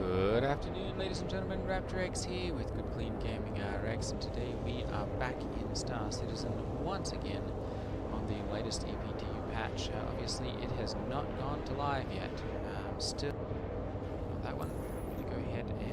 Good afternoon, ladies and gentlemen. RaptorX here with Good Clean Gaming RX, and today we are back in Star Citizen once again on the latest EPDU patch. Obviously, it has not gone to live yet. Still on that one. I'm going to go ahead and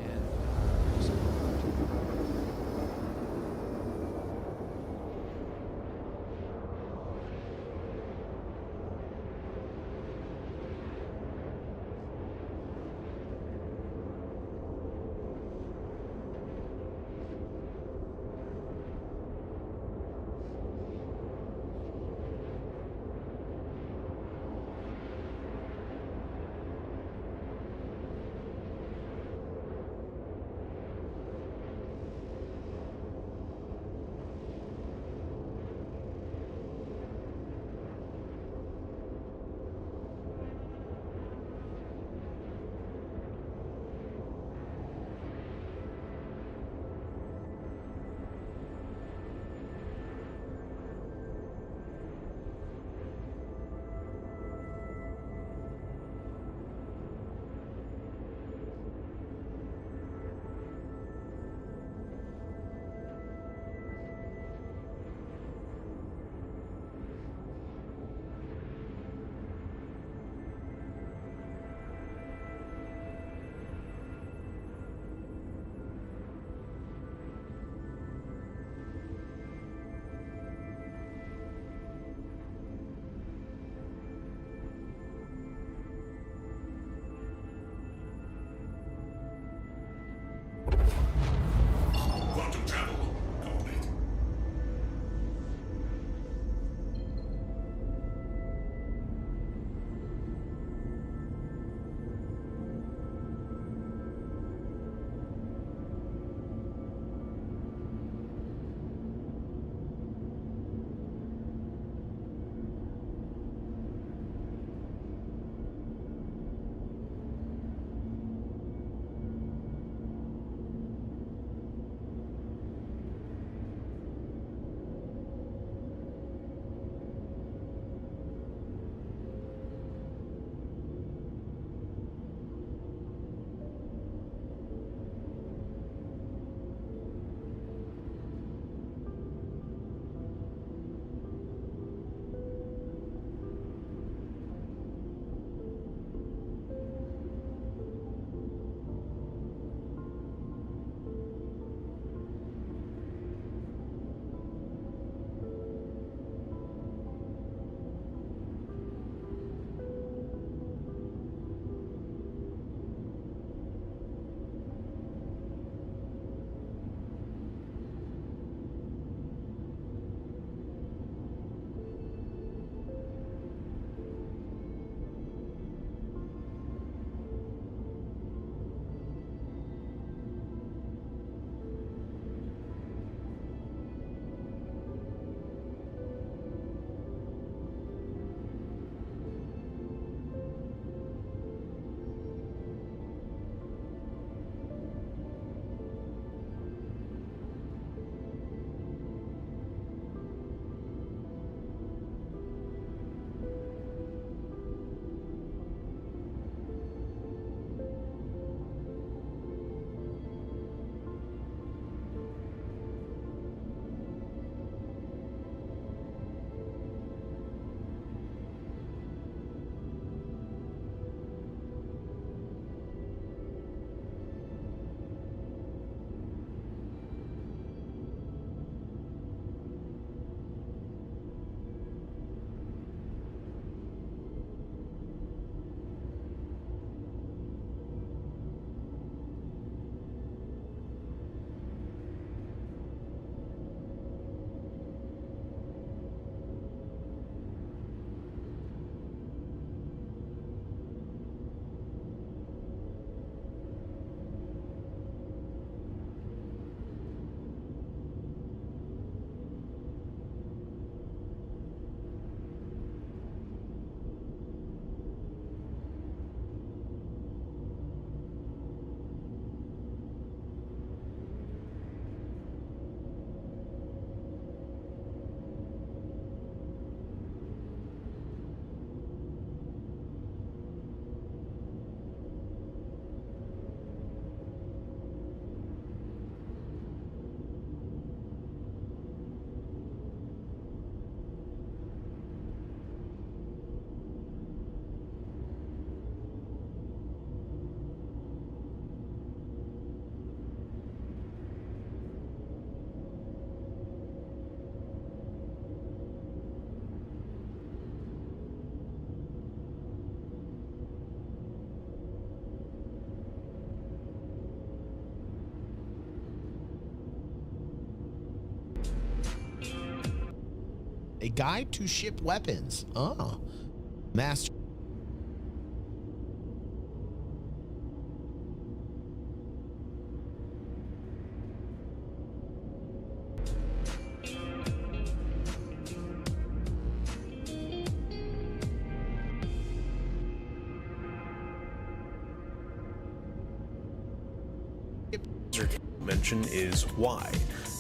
A guide to ship weapons. Oh. Master. Mention is why.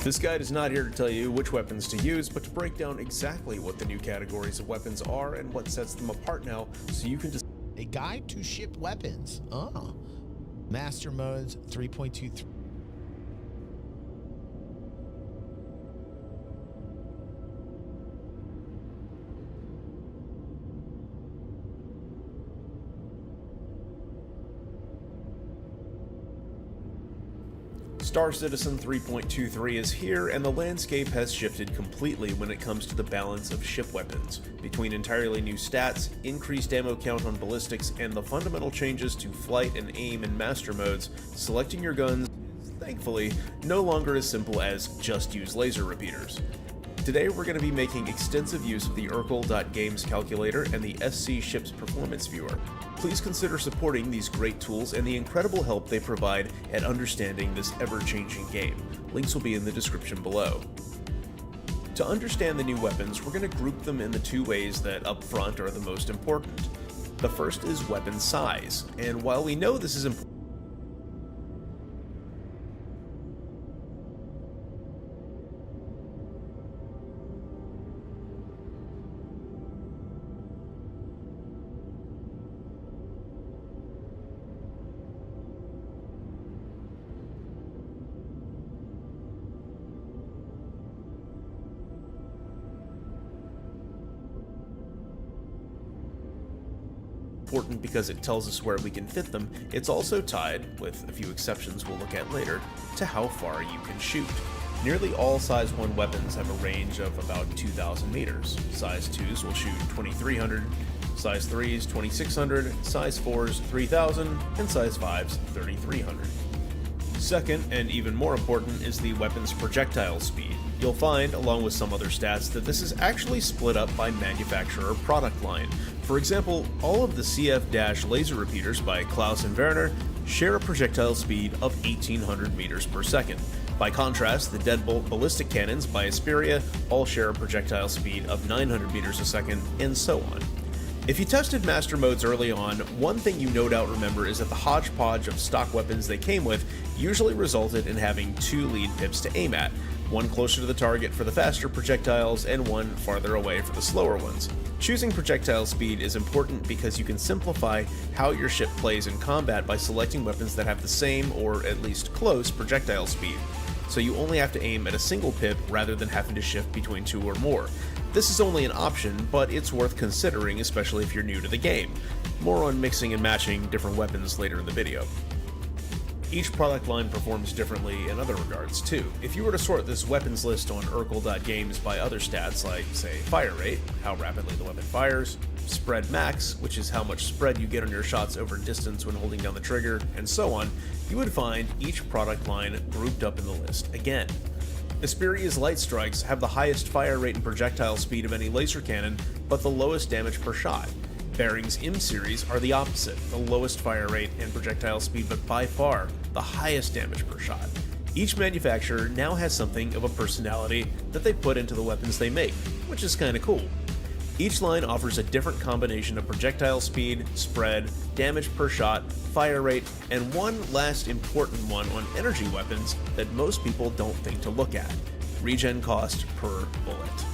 This guide is not here to tell you which weapons to use, but to break down exactly what the new categories of weapons are and what sets them apart now, so you can just A guide to ship weapons. Oh. Master modes 3.23. Star Citizen 3.23 is here, and the landscape has shifted completely when it comes to the balance of ship weapons. Between entirely new stats, increased ammo count on ballistics, and the fundamental changes to flight and aim in master modes, selecting your guns is, thankfully, no longer as simple as just use laser repeaters. Today we're going to be making extensive use of the Urkel.Games calculator and the SC Ships Performance Viewer. Please consider supporting these great tools and the incredible help they provide at understanding this ever-changing game. Links will be in the description below. To understand the new weapons, we're going to group them in the two ways that up front are the most important. The first is weapon size, and while we know this is important, because it tells us where we can fit them, it's also tied, with a few exceptions we'll look at later, to how far you can shoot. Nearly all Size 1 weapons have a range of about 2,000 meters. Size 2s will shoot 2,300, Size 3s 2,600, Size 4s 3,000, and Size 5s 3,300. Second, and even more important, is the weapon's projectile speed. You'll find, along with some other stats, that this is actually split up by manufacturer product line. For example, all of the CF- laser repeaters by Klaus and Werner share a projectile speed of 1,800 meters per second. By contrast, the Deadbolt ballistic cannons by Asperia all share a projectile speed of 900 meters a second, and so on. If you tested master modes early on, one thing you no doubt remember is that the hodgepodge of stock weapons they came with usually resulted in having two lead pips to aim at, one closer to the target for the faster projectiles and one farther away for the slower ones. Choosing projectile speed is important because you can simplify how your ship plays in combat by selecting weapons that have the same, or at least close, projectile speed, so you only have to aim at a single pip rather than having to shift between two or more. This is only an option, but it's worth considering, especially if you're new to the game. More on mixing and matching different weapons later in the video. Each product line performs differently in other regards, too. If you were to sort this weapons list on Urkel.Games by other stats like, say, fire rate, how rapidly the weapon fires, spread max, which is how much spread you get on your shots over distance when holding down the trigger, and so on, you would find each product line grouped up in the list again. Asperia's light strikes have the highest fire rate and projectile speed of any laser cannon, but the lowest damage per shot. Bearing's M-Series are the opposite, the lowest fire rate and projectile speed, but by far the highest damage per shot. Each manufacturer now has something of a personality that they put into the weapons they make, which is kinda cool. Each line offers a different combination of projectile speed, spread, damage per shot, fire rate, and one last important one on energy weapons that most people don't think to look at: regen cost per bullet.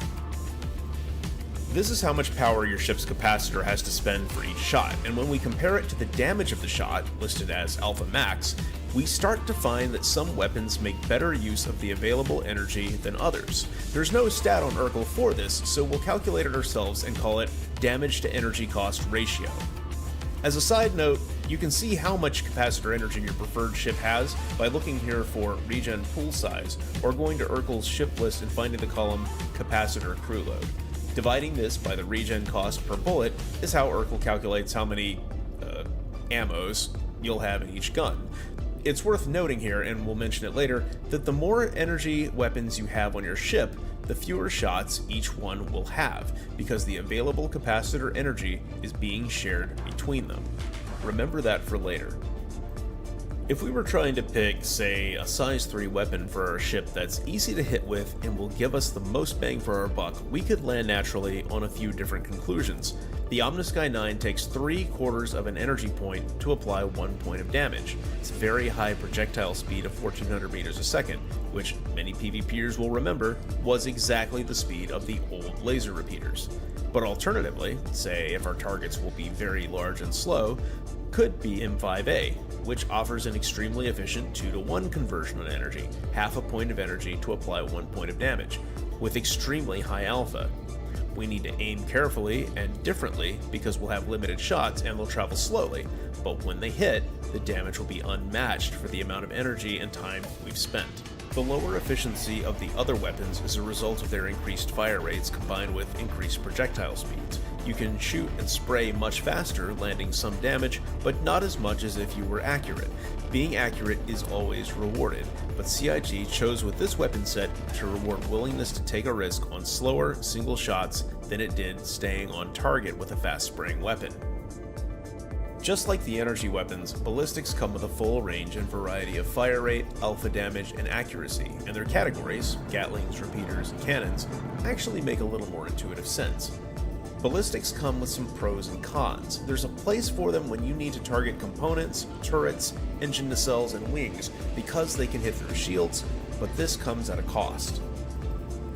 This is how much power your ship's capacitor has to spend for each shot, and when we compare it to the damage of the shot, listed as alpha max, we start to find that some weapons make better use of the available energy than others. There's no stat on Urkel for this, so we'll calculate it ourselves and call it damage to energy cost ratio. As a side note, you can see how much capacitor energy your preferred ship has by looking here for regen pool size, or going to Urkel's ship list and finding the column capacitor crew load. Dividing this by the regen cost per bullet is how Urkel calculates how many ammos you'll have in each gun. It's worth noting here, and we'll mention it later, that the more energy weapons you have on your ship, the fewer shots each one will have, because the available capacitor energy is being shared between them. Remember that for later. If we were trying to pick, say, a size 3 weapon for our ship that's easy to hit with and will give us the most bang for our buck, we could land naturally on a few different conclusions. The Omnisky 9 takes 3/4 of an energy point to apply 1 point of damage. Its very high projectile speed of 1400 meters a second, which many PvPers will remember, was exactly the speed of the old laser repeaters. But alternatively, say if our targets will be very large and slow, could be M5A, which offers an extremely efficient 2-to-1 conversion on energy, half a point of energy to apply 1 point of damage, with extremely high alpha. We need to aim carefully and differently because we'll have limited shots and they'll travel slowly, but when they hit, the damage will be unmatched for the amount of energy and time we've spent. The lower efficiency of the other weapons is a result of their increased fire rates combined with increased projectile speeds. You can shoot and spray much faster, landing some damage, but not as much as if you were accurate. Being accurate is always rewarded, but CIG chose with this weapon set to reward willingness to take a risk on slower, single shots than it did staying on target with a fast-spraying weapon. Just like the energy weapons, ballistics come with a full range and variety of fire rate, alpha damage, and accuracy, and their categories, Gatlings, repeaters, and cannons, actually make a little more intuitive sense. Ballistics come with some pros and cons. There's a place for them when you need to target components, turrets, engine nacelles, and wings, because they can hit through shields, but this comes at a cost.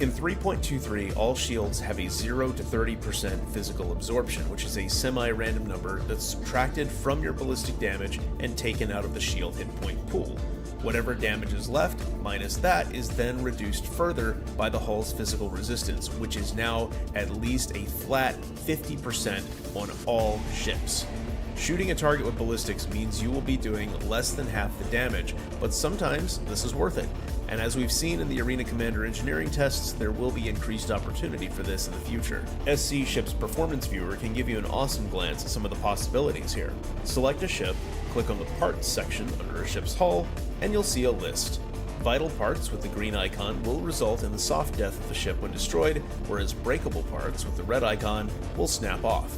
In 3.23, all shields have a 0 to 30% physical absorption, which is a semi-random number that's subtracted from your ballistic damage and taken out of the shield hit point pool. Whatever damage is left, minus that, is then reduced further by the hull's physical resistance, which is now at least a flat 50% on all ships. Shooting a target with ballistics means you will be doing less than half the damage, but sometimes this is worth it. And as we've seen in the Arena Commander engineering tests, there will be increased opportunity for this in the future. SC Ship's Performance Viewer can give you an awesome glance at some of the possibilities here. Select a ship, click on the Parts section under a ship's hull, and you'll see a list. Vital parts with the green icon will result in the soft death of the ship when destroyed, whereas breakable parts with the red icon will snap off.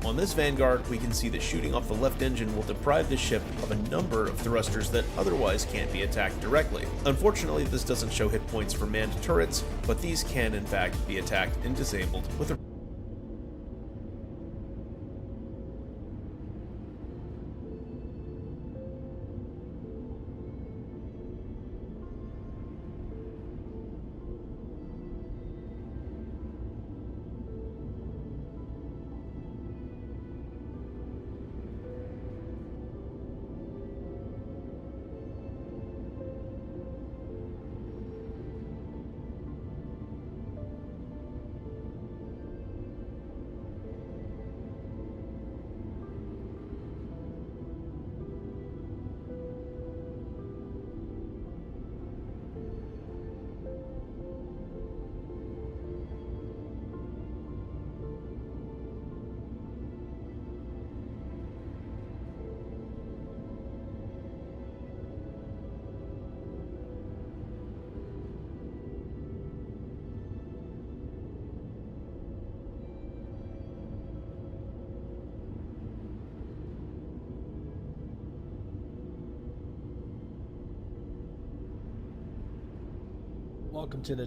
On this Vanguard, we can see that shooting off the left engine will deprive the ship of a number of thrusters that otherwise can't be attacked directly. Unfortunately, this doesn't show hit points for manned turrets, but these can in fact be attacked and disabled with a Welcome to the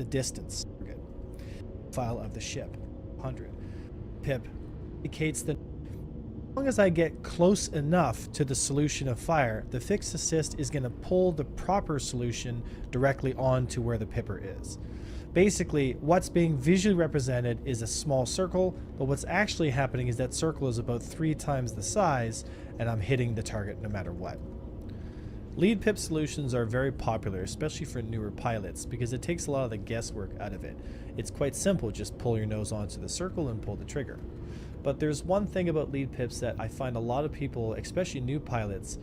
distance target file of the ship. 100. Pip indicates the long as I get close enough to the solution of fire, the fixed assist is going to pull the proper solution directly onto where the pipper is. Basically, what's being visually represented is a small circle, but what's actually happening is that circle is about 3 times the size, and I'm hitting the target no matter what. Lead pip solutions are very popular, especially for newer pilots, because it takes a lot of the guesswork out of it. It's quite simple, just pull your nose onto the circle and pull the trigger. But there's one thing about lead pips that I find a lot of people, especially new pilots,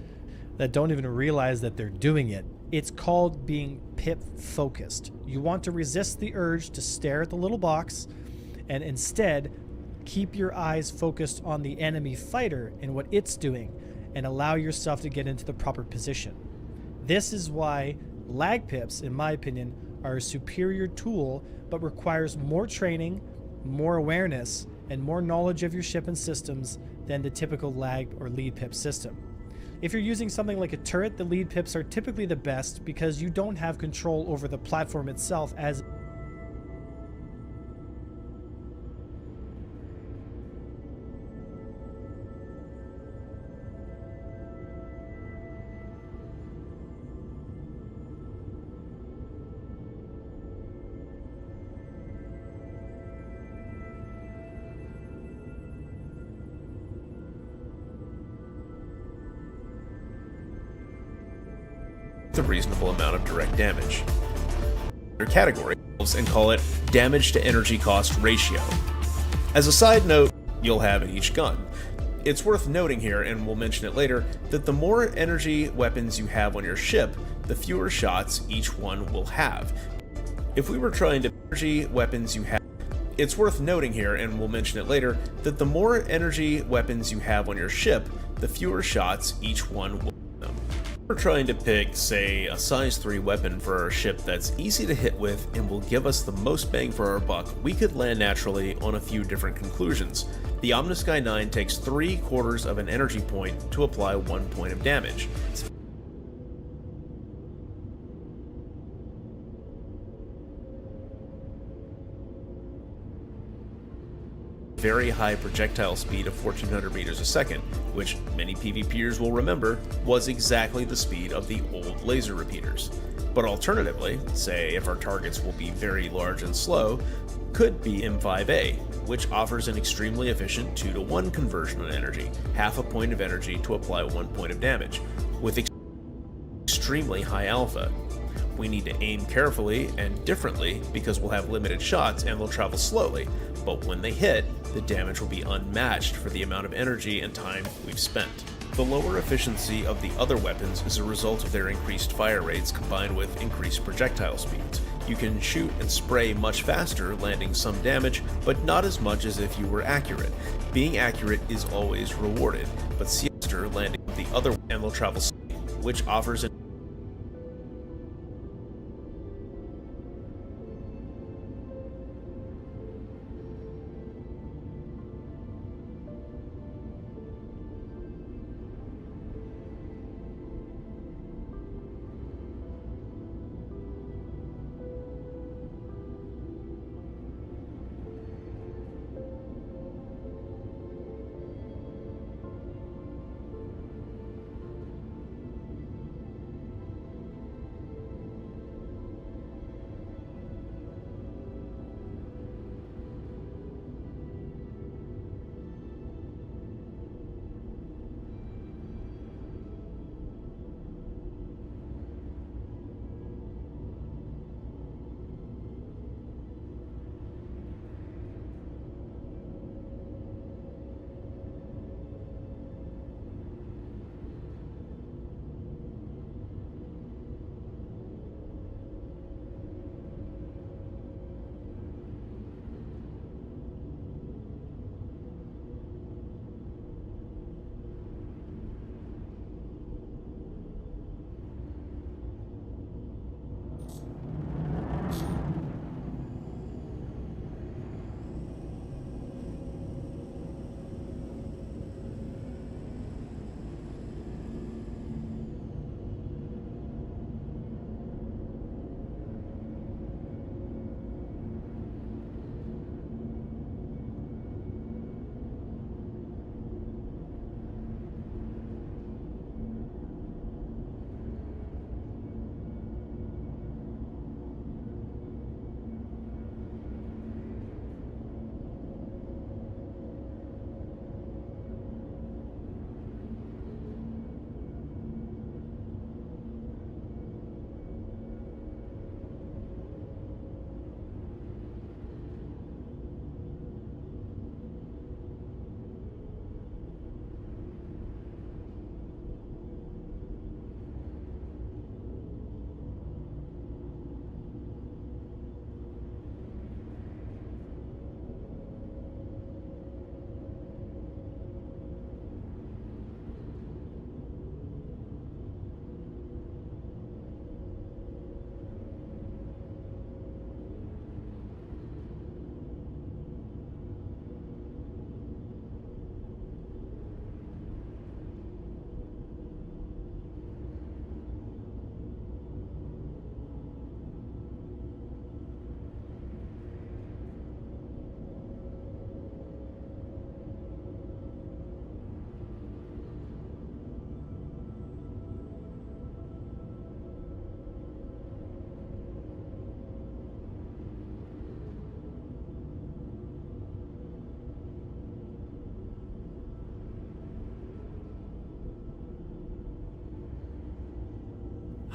that don't even realize that they're doing it. It's called being pip focused. You want to resist the urge to stare at the little box and instead keep your eyes focused on the enemy fighter and what it's doing and allow yourself to get into the proper position. This is why lag pips, in my opinion, are a superior tool but requires more training, more awareness, and more knowledge of your ship and systems than the typical lag or lead pip system. If you're using something like a turret, the lead pips are typically the best because you don't have control over the platform itself as a reasonable amount of direct damage. Their category and call it damage to energy cost ratio. As a side note, you'll have in each gun. It's worth noting here, and we'll mention it later, that the more energy weapons you have on your ship, the fewer shots each one will have. If we were trying to energy weapons you have, it's worth noting here, and we'll mention it later, that the more energy weapons you have on your ship, the fewer shots each one will have. We're trying to pick, say, a size 3 weapon for our ship that's easy to hit with and will give us the most bang for our buck, we could land naturally on a few different conclusions. The Omnisky 9 takes 3/4 of an energy point to apply 1 point of damage. Very high projectile speed of 1400 meters a second, which many PvPers will remember was exactly the speed of the old laser repeaters. But alternatively, say if our targets will be very large and slow, could be M5A, which offers an extremely efficient 2-to-1 conversion on energy, half a point of energy to apply 1 point of damage, with extremely high alpha. We need to aim carefully and differently because we'll have limited shots and they'll travel slowly, but when they hit, the damage will be unmatched for the amount of energy and time we've spent. The lower efficiency of the other weapons is a result of their increased fire rates combined with increased projectile speeds. You can shoot and spray much faster, landing some damage, but not as much as if you were accurate. Being accurate is always rewarded, but faster landing the other and will travel slowly, which offers an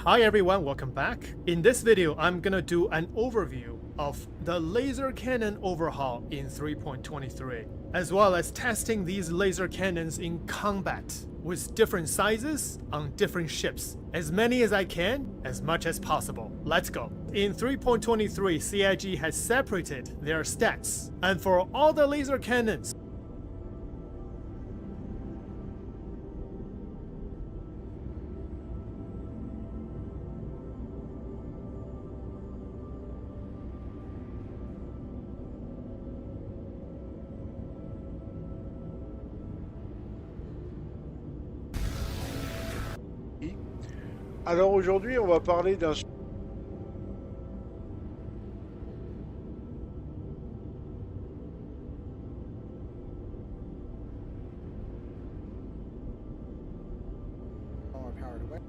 Hi everyone, welcome back. In this video, I'm gonna do an overview of the laser cannon overhaul in 3.23, as well as testing these laser cannons in combat with different sizes on different ships. As many as I can, as much as possible. Let's go. In 3.23, CIG has separated their stats, and for all the laser cannons, Alors aujourd'hui, on va parler d'un powered away.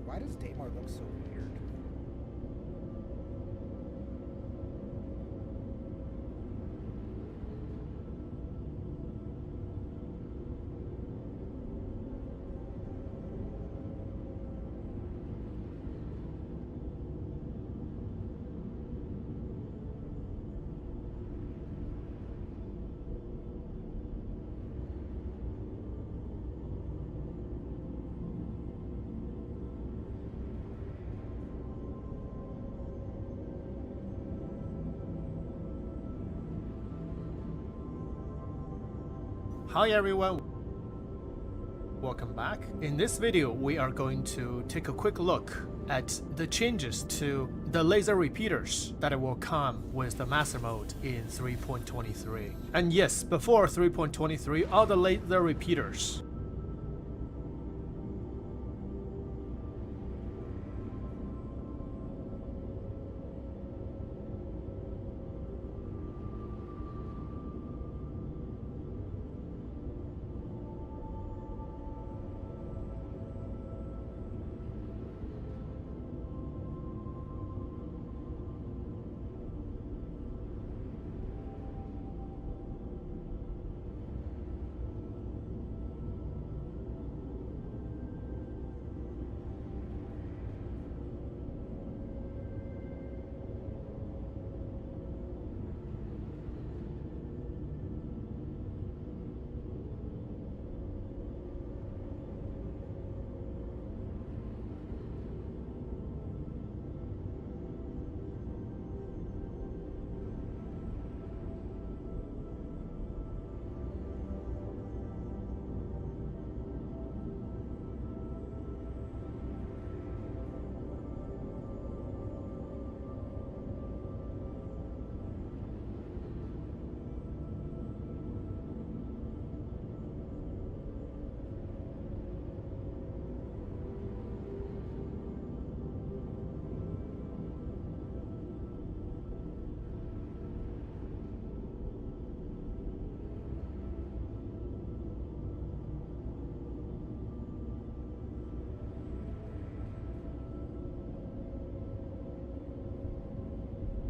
Why does Daymar look so weird? hi everyone, welcome back. In this video, we are going to take a quick look at the changes to the laser repeaters that will come with the master mode in 3.23. And yes, before 3.23, all the laser repeaters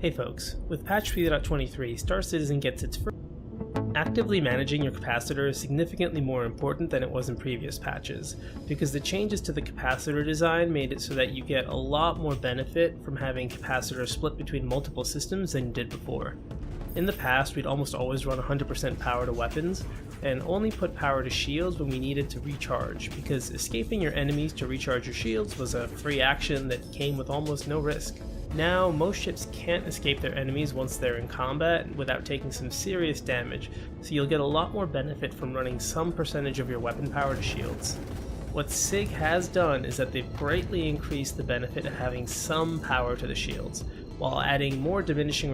Hey folks, with patch 3.23, Star Citizen gets its first. Actively managing your capacitor is significantly more important than it was in previous patches, because the changes to the capacitor design made it so that you get a lot more benefit from having capacitors split between multiple systems than you did before. In the past, we'd almost always run 100% power to weapons, and only put power to shields when we needed to recharge, because escaping your enemies to recharge your shields was a free action that came with almost no risk. Now, most ships can't escape their enemies once they're in combat without taking some serious damage, so you'll get a lot more benefit from running some percentage of your weapon power to shields. What SIG has done is that they've greatly increased the benefit of having some power to the shields, while adding more diminishing